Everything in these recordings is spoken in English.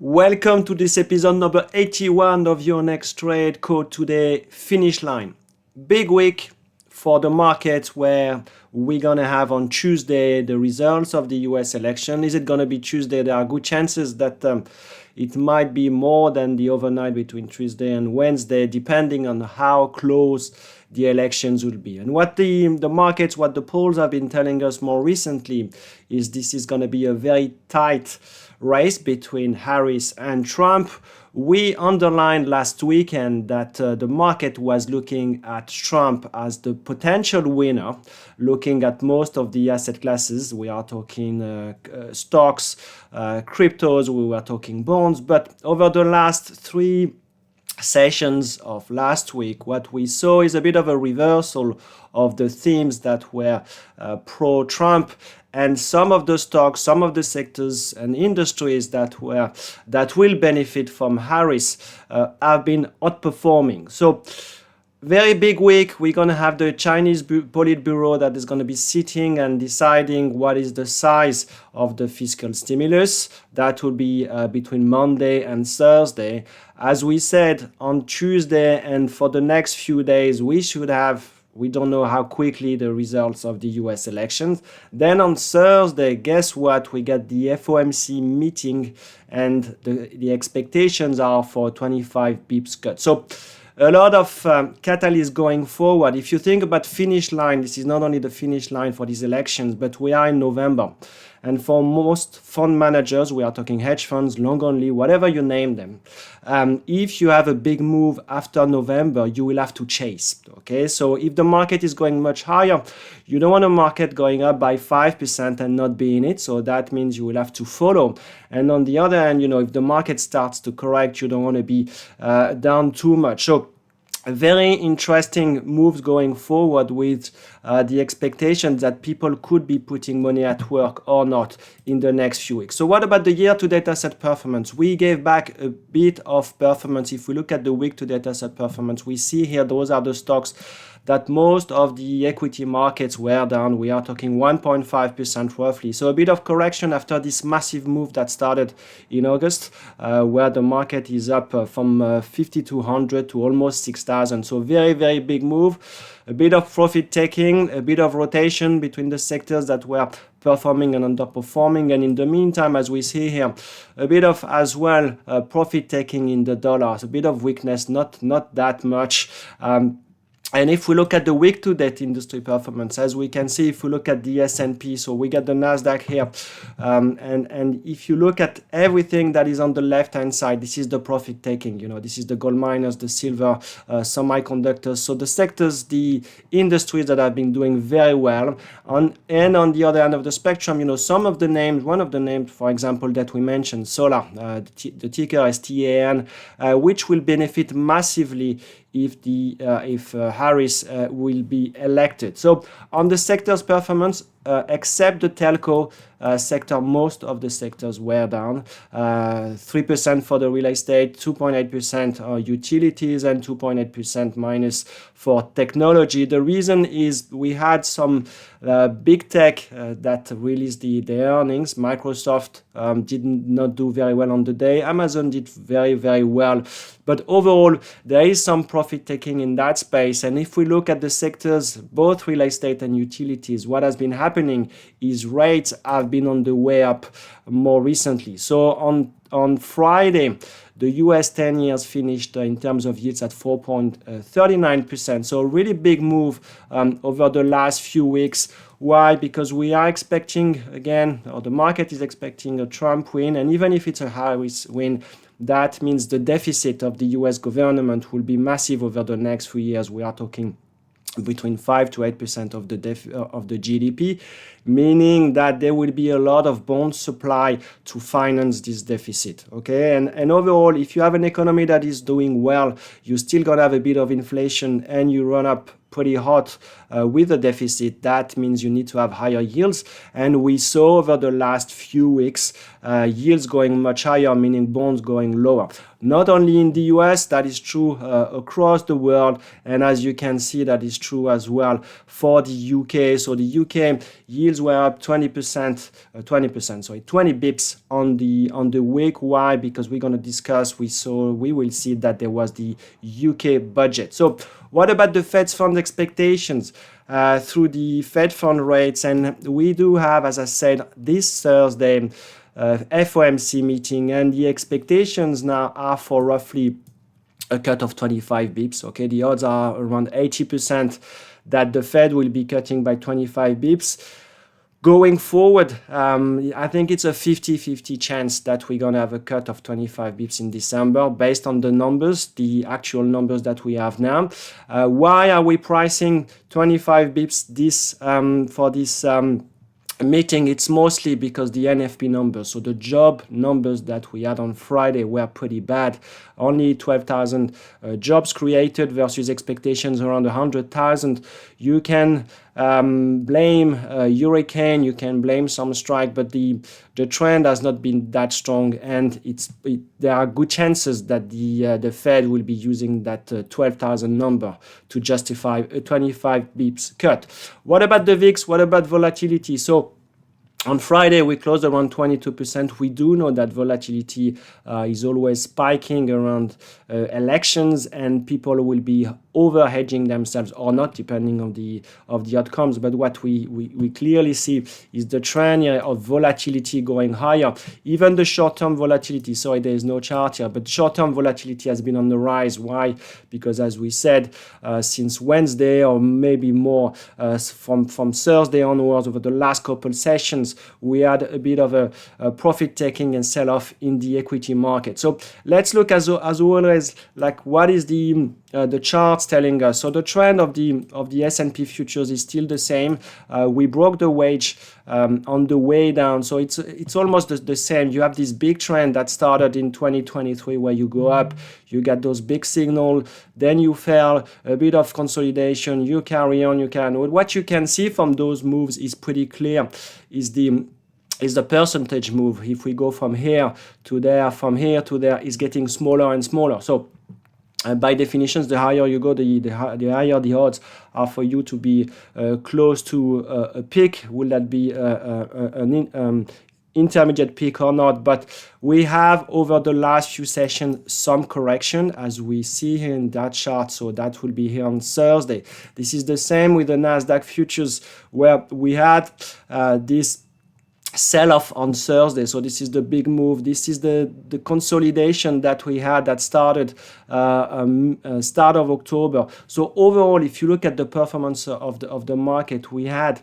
Welcome to this episode number 81 of your next trade code today, finish line. Big week for the market where we're going to have on Tuesday the results of the US election. Is it going to be Tuesday? There are good chances that it might be more than the overnight between Tuesday and Wednesday, depending on how close the elections will be. And what the markets, what the polls have been telling us more recently is this is going to be a very tight race between Harris and Trump. We underlined last weekend that the market was looking at Trump as the potential winner, looking at most of the asset classes. We are talking stocks, cryptos, we were talking bonds, but over the last three sessions of last week, what we saw is a bit of a reversal of the themes that were pro-Trump, and some of the stocks, some of the sectors and industries that will benefit from Harris have been outperforming. So very big week. We're going to have the Chinese Politburo that is going to be sitting and deciding what is the size of the fiscal stimulus. That will be between Monday and Thursday. As we said, on Tuesday and for the next few days, we don't know how quickly the results of the US elections. Then on Thursday, guess what? We get the FOMC meeting and the expectations are for 25 bips cut. So a lot of catalysts going forward. If you think about finish line, this is not only the finish line for these elections, but we are in November. And for most fund managers, we are talking hedge funds, long only, whatever you name them. If you have a big move after November, you will have to chase. Okay, so if the market is going much higher, you don't want a market going up by 5% and not be in it. So that means you will have to follow. And on the other hand, if the market starts to correct, you don't want to be down too much. So very interesting moves going forward with the expectation that people could be putting money at work or not in the next few weeks. So what about the year-to-date asset performance? We gave back a bit of performance. If we look at the week-to-date asset performance, we see here those are the stocks that most of the equity markets were down. We are talking 1.5% roughly. So a bit of correction after this massive move that started in August, where the market is up from 5,200 to almost 6,000. So very, very big move. A bit of profit taking, a bit of rotation between the sectors that were performing and underperforming. And in the meantime, as we see here, a bit of as well profit taking in the dollars, a bit of weakness, not that much. And if we look at the week-to-date industry performance, as we can see, if we look at the S&P, so we get the Nasdaq here, and if you look at everything that is on the left-hand side, this is the profit taking. This is the gold miners, the silver, semiconductors. So the sectors, the industries that have been doing very well. And on the other end of the spectrum, some of the names, one of the names, for example, that we mentioned, Solar, the ticker is TAN, which will benefit massively if Harris will be elected. So on the sector's performance, except the telco sector, most of the sectors were down. 3% for the real estate, 2.8% utilities, and 2.8% minus for technology. The reason is we had some big tech that released the earnings. Microsoft did not do very well on the day. Amazon did very, very well. But overall, there is some profit taking in that space. And if we look at the sectors, both real estate and utilities, what has been happening is rates have been on the way up more recently. So on Friday, the US 10 years finished in terms of yields at 4.39%. So a really big move over the last few weeks. Why? Because we are expecting, again, or the market is expecting a Trump win. And even if it's a Harris win, that means the deficit of the US government will be massive over the next few years. We are talking between 5 to 8% of the GDP, meaning that there will be a lot of bond supply to finance this deficit. Okay, and overall, if you have an economy that is doing well, you still gonna have a bit of inflation, and you run up pretty hot with the deficit. That means you need to have higher yields, and we saw over the last few weeks yields going much higher, meaning bonds going lower. not only in the US, that is true across the world. And as you can see, that is true as well for the UK. So the UK yields were up 20 bips on the week. Why? Because we're going to discuss, we will see that there was the UK budget. So what about the Fed's fund expectations through the Fed fund rates? And we do have, as I said, this Thursday FOMC meeting, and the expectations now are for roughly a cut of 25 bips. Okay, the odds are around 80% that the Fed will be cutting by 25 bips. Going forward, I think it's a 50-50 chance that we're going to have a cut of 25 bips in December based on the numbers, the actual numbers that we have now. Why are we pricing 25 bips for this meeting? It's mostly because the NFP numbers, so the job numbers that we had on Friday, were pretty bad. Only 12,000 jobs created versus expectations around 100,000. You can blame hurricane, you can blame some strike, but the trend has not been that strong, and there are good chances that the Fed will be using that 12,000 number to justify a 25 bips cut. What about the VIX? What about volatility? So on Friday, we closed around 22%. We do know that volatility is always spiking around elections, and people will be over hedging themselves or not, depending on the outcomes. But what we clearly see is the trend here of volatility going higher. Even the short-term volatility, sorry, there is no chart here, but short-term volatility has been on the rise. Why? Because as we said, since Wednesday, or maybe more from Thursday onwards, over the last couple sessions, we had a bit of a profit taking and sell-off in the equity market. So let's look as always, like, what is the charts telling us. So the trend of the S&P futures is still the same. We broke the wedge on the way down, so it's almost the same. You have this big trend that started in 2023 where you go up, you get those big signal, then you fell, a bit of consolidation, you carry on. What you can see from those moves is pretty clear, is the percentage move. If we go from here to there, from here to there, is getting smaller and smaller. So by definitions, the higher you go, the higher the odds are for you to be close to a peak. Will that be an intermediate peak or not? But we have, over the last few sessions, some correction, as we see here in that chart. So that will be here on Thursday. This is the same with the Nasdaq futures, where we had this sell-off on Thursday. So this is the big move. This is the consolidation that we had that started start of October. So overall, if you look at the performance of the market, we had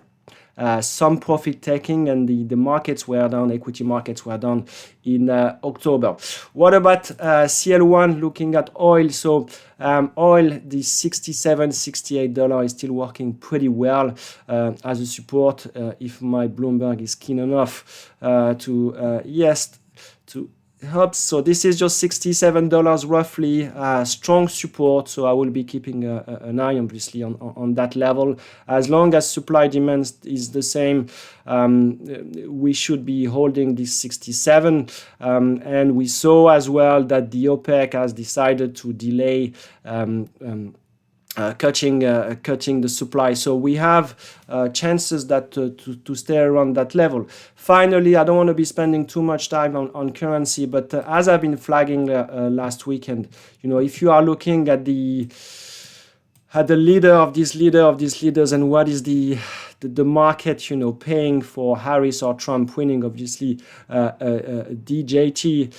some profit taking, and the markets were down, equity markets were down in October. What about CL1? Looking at oil, so oil, the $67-68 is still working pretty well as a support. If my Bloomberg is keen enough to helps. So this is just $67 roughly, strong support. So I will be keeping an eye, obviously, on that level. As long as supply demand is the same, we should be holding this 67. And we saw as well that the OPEC has decided to delay cutting the supply. So we have chances that to stay around that level. Finally, I don't want to be spending too much time on currency, but as I've been flagging last weekend, if you are looking at the leader of these leaders, and what is the market, paying for Harris or Trump winning, obviously, DJT,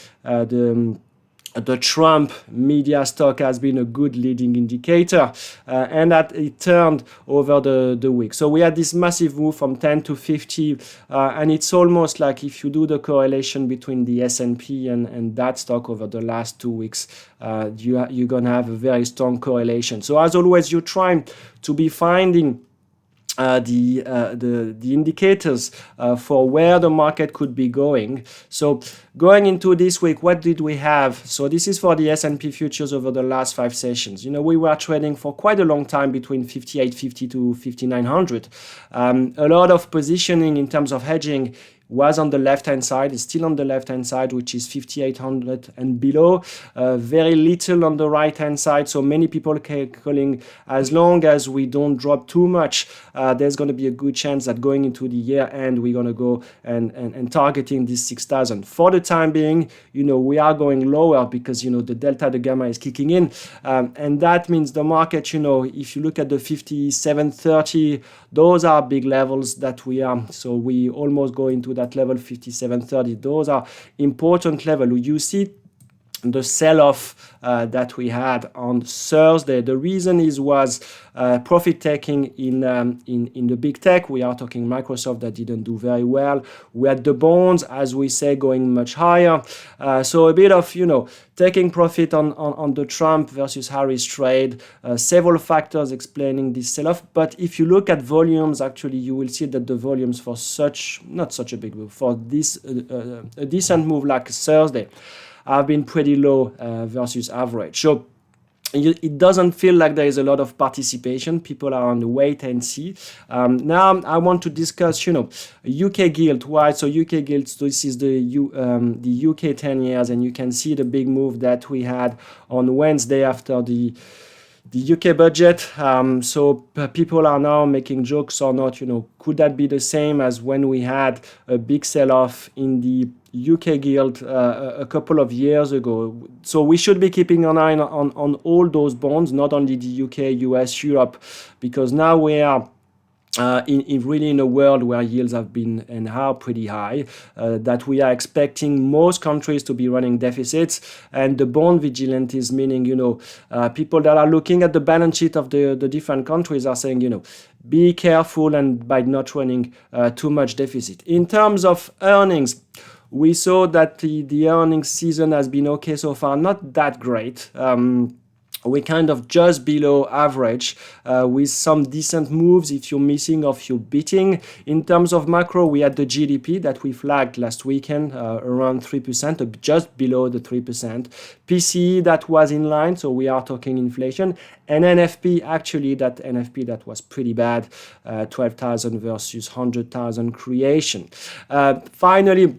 the Trump media stock has been a good leading indicator, and that it turned over the week. So we had this massive move from 10 to 50, and it's almost like, if you do the correlation between the S&P and that stock over the last 2 weeks, you're going to have a very strong correlation. So as always, you're trying to be finding the indicators for where the market could be going. So going into this week, what did we have? So this is for the S&P futures over the last 5 sessions. We were trading for quite a long time between 58.50 to 5900. A lot of positioning in terms of hedging was on the left-hand side, is still on the left-hand side, which is 5,800 and below. Very little on the right-hand side. So many people calling as long as we don't drop too much, there's going to be a good chance that going into the year end, we're going to go and targeting this 6,000. For the time being, we are going lower because, the delta, the gamma is kicking in. And that means the market, if you look at the 57.30, those are big levels that we are. So we almost go into that level 57.30. Those are important levels. You see the sell-off that we had on Thursday. The reason was profit taking in the big tech. We are talking Microsoft that didn't do very well. We had the bonds, as we say, going much higher. So a bit of taking profit on the Trump versus Harris trade. Several factors explaining this sell-off. But if you look at volumes, actually, you will see that the volumes for not such a big move, for this a decent move like Thursday, have been pretty low versus average. So it doesn't feel like there is a lot of participation. People are on the wait and see. Now I want to discuss, UK gilt. Why? So UK gilt, this is the UK 10 years, and you can see the big move that we had on Wednesday after the UK budget. So people are now making jokes or not, could that be the same as when we had a big sell-off in the UK gilt a couple of years ago? So we should be keeping an eye on all those bonds, not only the UK, US, Europe, because now we are in a world where yields have been and are pretty high, that we are expecting most countries to be running deficits, and the bond vigilantes, meaning people that are looking at the balance sheet of the different countries are saying be careful and by not running too much deficit. In terms of earnings, we saw that the earnings season has been okay so far, not that great. We're kind of just below average with some decent moves if you're missing or if you're beating. In terms of macro, we had the GDP that we flagged last weekend, around 3%, just below the 3%. PCE that was in line, so we are talking inflation. And NFP, actually, that NFP that was pretty bad, 12,000 versus 100,000 creation. Finally,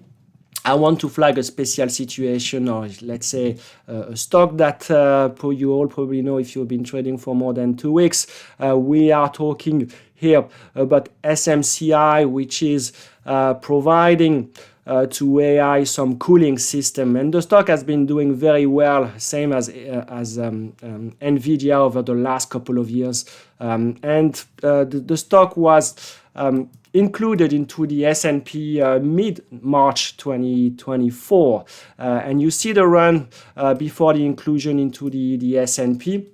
I want to flag a special situation, or let's say a stock that you all probably know if you've been trading for more than 2 weeks. We are talking here about SMCI, which is providing to AI some cooling system, and the stock has been doing very well, same as Nvidia over the last couple of years, and the stock was included into the S&P mid-March 2024, and you see the run before the inclusion into the S&P.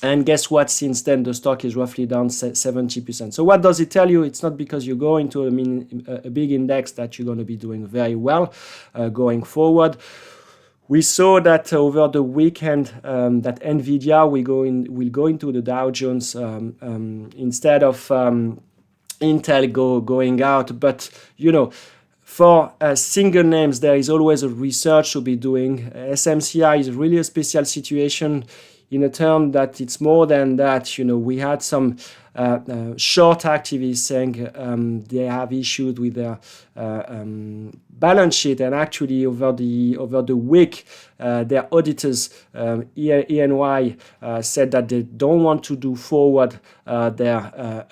And guess what? Since then, the stock is roughly down 70%. So what does it tell you? It's not because you go into a big index that you're going to be doing very well going forward. We saw that over the weekend that Nvidia will go into the Dow Jones instead of Intel going out. But for single names, there is always a research to be doing. SMCI is really a special situation in a term that it's more than that. We had some short activists saying they have issues with their balance sheet, and actually over the week their auditors EY said that they don't want to do forward their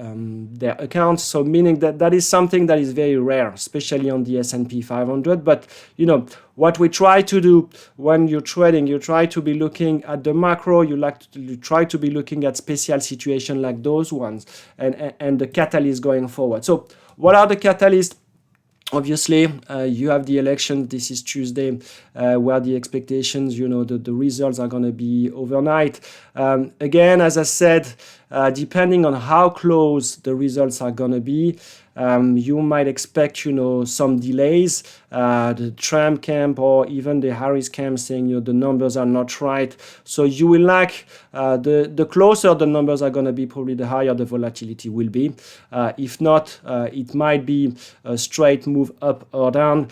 accounts. So meaning that is something that is very rare, especially on the S&P 500. But what we try to do when you're trading, you try to be looking at the macro. You try to be looking at special situations like those ones, and the catalyst going forward. So what are the catalysts? Obviously, you have the election. This is Tuesday, where the expectations, the results are going to be overnight. Again, as I said, depending on how close the results are going to be, you might expect, some delays. The Trump camp or even the Harris camp saying, the numbers are not right. So you will like the closer the numbers are going to be, probably the higher the volatility will be. If not, it might be a straight move up or down.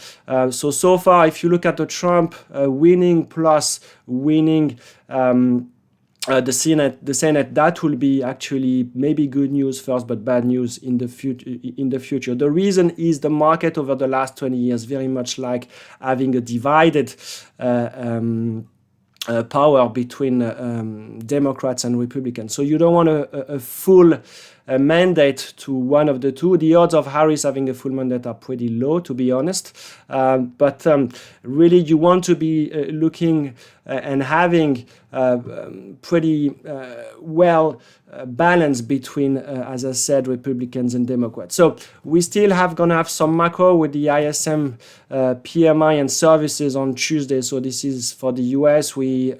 So far, if you look at the Trump winning plus winning the Senate, that will be actually maybe good news first, but bad news in the future. The reason is the market over the last 20 years, very much like having a divided power between Democrats and Republicans. So you don't want a full mandate to one of the two. The odds of Harris having a full mandate are pretty low, to be honest. But really, you want to be looking and having pretty well balance between, as I said, Republicans and Democrats. So we still gonna have some macro with the ISM, PMI and services on Tuesday. So this is for the US. We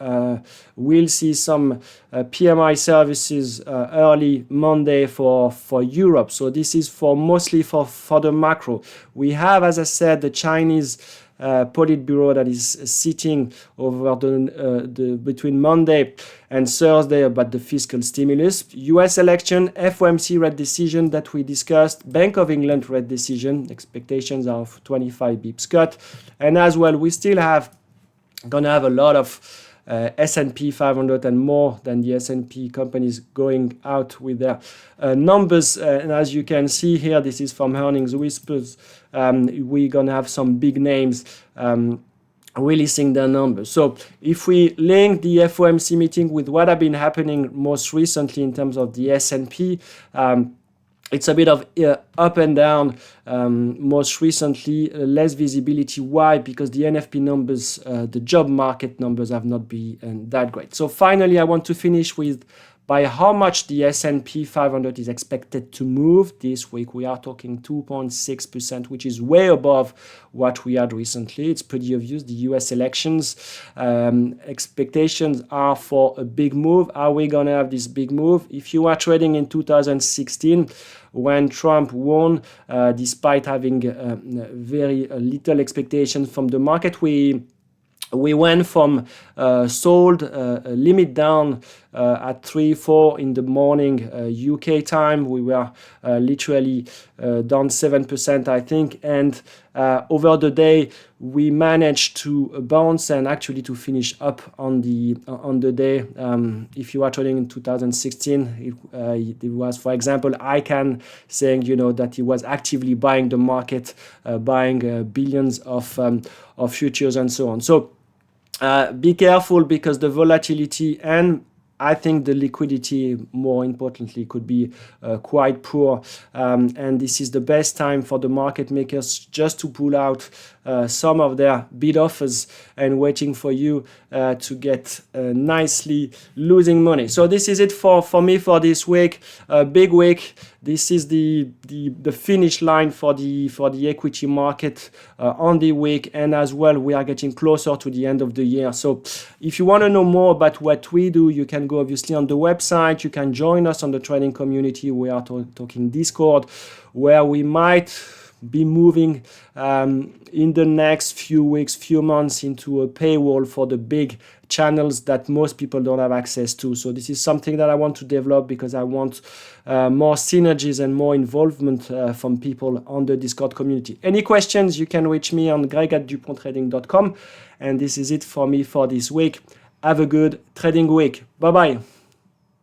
will see some PMI services early Monday for Europe. So this is mostly for the macro. We have, as I said, the Chinese Politburo that is sitting over between Monday and Thursday about the fiscal stimulus. US election, FOMC rate decision that we discussed, Bank of England rate decision, expectations are of 25 bips cut. And as well, we still gonna have a lot of S&P 500 and more than the S&P companies going out with their numbers. And as you can see here, this is from Earnings Whispers. We're going to have some big names releasing their numbers. So if we link the FOMC meeting with what have been happening most recently in terms of the S&P, it's a bit of up and down. Most recently, less visibility. Why? Because the NFP numbers, the job market numbers have not been that great. So finally, I want to finish with by how much the S&P 500 is expected to move this week. We are talking 2.6%, which is way above what we had recently. It's pretty obvious. The US elections expectations are for a big move. Are we going to have this big move? If you are trading in 2016, when Trump won, despite having very little expectations from the market, we went from sold limit down at 3-4 in the morning UK time. We were literally down 7%, I think, and over the day we managed to bounce and actually to finish up on the day. If you are trading in 2016, it was, for example, ICANN saying that he was actively buying the market, buying billions of futures and so on. So be careful, because the volatility and I think the liquidity, more importantly, could be quite poor. And this is the best time for the market makers just to pull out some of their bid offers and waiting for you to get nicely losing money. So this is it for me for this week. Big week. This is the finish line for the equity market on the week, and as well we are getting closer to the end of the year. So if you want to know more about what we do, you can go obviously on the website. You can join us on the trading community. We are talking Discord, where we might be moving in the next few weeks, few months into a paywall for the big channels that most people don't have access to. So this is something that I want to develop, because I want more synergies and more involvement from people on the Discord community. Any questions, you can reach me on greg@duponttrading.com. And this is it for me for this week. Have a good trading week. Bye-bye.